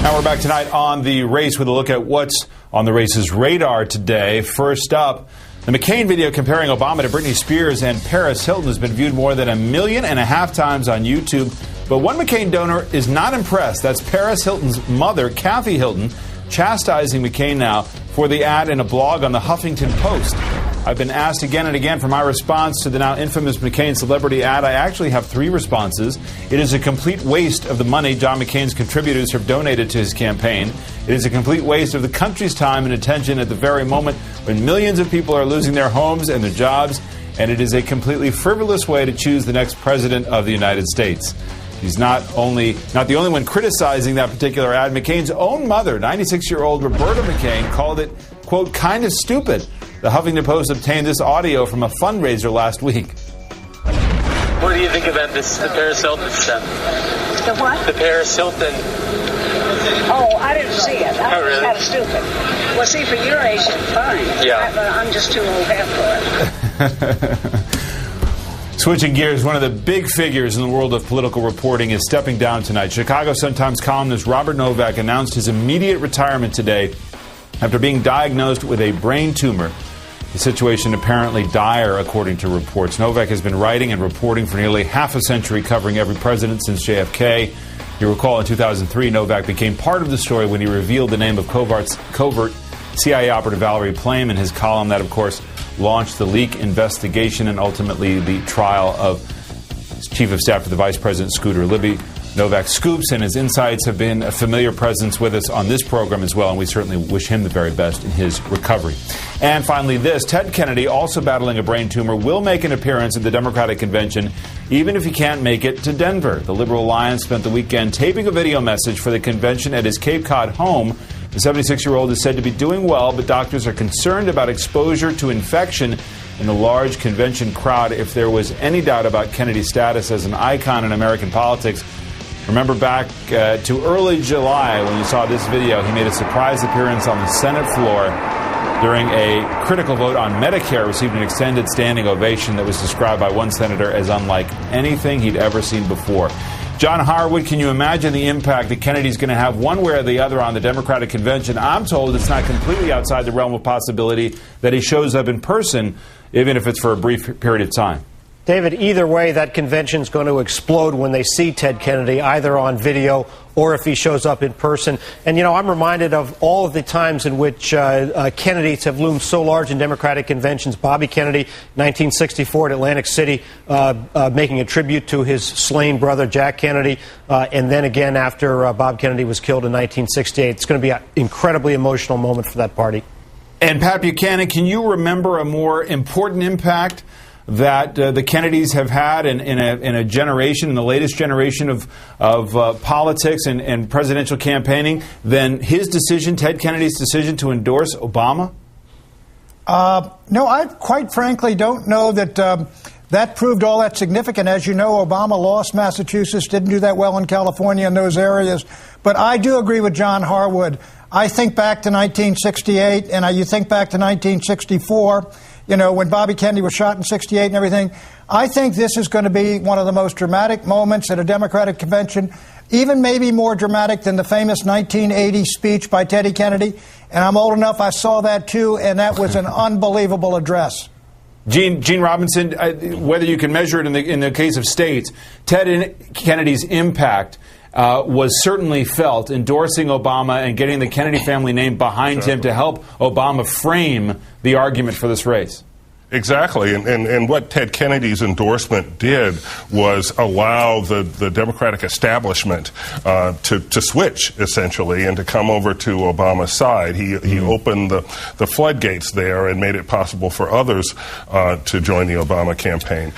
Now we're back tonight on the race with a look at what's on the race's radar today. First up, the McCain video comparing Obama to Britney Spears and Paris Hilton has been viewed more than 1.5 million times on YouTube. But one McCain donor is not impressed. That's Paris Hilton's mother, Kathy Hilton, chastising McCain now for the ad in a blog on the Huffington Post. I've been asked again and again for my response to the now infamous McCain celebrity ad. I actually have 3 responses. It is a complete waste of the money John McCain's contributors have donated to his campaign. It is a complete waste of the country's time and attention at the very moment when millions of people are losing their homes and their jobs. And it is a completely frivolous way to choose the next president of the United States. He's not the only one criticizing that particular ad. McCain's own mother, 96-year-old Roberta McCain, called it, quote, kind of stupid. The Huffington Post obtained this audio from a fundraiser last week. What do you think about this, the Paris Hilton stuff? The what? The Paris Hilton. Oh, I didn't see it. I really? Kind of stupid. Well, see, for your age, it's fine. Yeah. I'm just too old for it. Switching gears, one of the big figures in the world of political reporting is stepping down tonight. Chicago Sun-Times columnist Robert Novak announced his immediate retirement today after being diagnosed with a brain tumor. The situation apparently dire, according to reports. Novak has been writing and reporting for nearly half a century, covering every president since JFK. You recall in 2003, Novak became part of the story when he revealed the name of covert CIA operative Valerie Plame in his column that, of course, launched the leak investigation and ultimately the trial of Chief of Staff to the Vice President Scooter Libby. Novak's scoops and his insights have been a familiar presence with us on this program as well, and we certainly wish him the very best in his recovery. And finally this, Ted Kennedy, also battling a brain tumor, will make an appearance at the Democratic Convention, even if he can't make it to Denver. The Liberal Alliance spent the weekend taping a video message for the convention at his Cape Cod home. The 76-year-old is said to be doing well, but doctors are concerned about exposure to infection in the large convention crowd. If there was any doubt about Kennedy's status as an icon in American politics, remember back to early July when you saw this video. He made a surprise appearance on the Senate floor during a critical vote on Medicare, received an extended standing ovation that was described by one senator as unlike anything he'd ever seen before. John Harwood, can you imagine the impact that Kennedy's going to have one way or the other on the Democratic Convention? I'm told it's not completely outside the realm of possibility that he shows up in person, even if it's for a brief period of time. David, either way, that convention's going to explode when they see Ted Kennedy, either on video or if he shows up in person. And, you know, I'm reminded of all of the times in which Kennedys have loomed so large in Democratic conventions. Bobby Kennedy, 1964 at Atlantic City, making a tribute to his slain brother, Jack Kennedy. And then again after Bob Kennedy was killed in 1968. It's going to be an incredibly emotional moment for that party. And Pat Buchanan, can you remember a more important impact that the Kennedys have had in a generation, in the latest generation of politics and presidential campaigning, than his decision, Ted Kennedy's decision, to endorse Obama? No, I quite frankly don't know that that proved all that significant. As you know, Obama lost Massachusetts, didn't do that well in California and those areas. But I do agree with John Harwood. I think back to 1968, and you think back to 1964, you know, when Bobby Kennedy was shot in 68 and everything. I think this is going to be one of the most dramatic moments at a Democratic convention, even maybe more dramatic than the famous 1980 speech by Teddy Kennedy. And I'm old enough, I saw that too, and that was an unbelievable address. Gene Robinson, whether you can measure it in the case of states, Ted Kennedy's impact was certainly felt, endorsing Obama and getting the Kennedy family name behind him to help Obama frame the argument for this race. Exactly. And what Ted Kennedy's endorsement did was allow the Democratic establishment to switch, essentially, and to come over to Obama's side. He opened the floodgates there and made it possible for others to join the Obama campaign.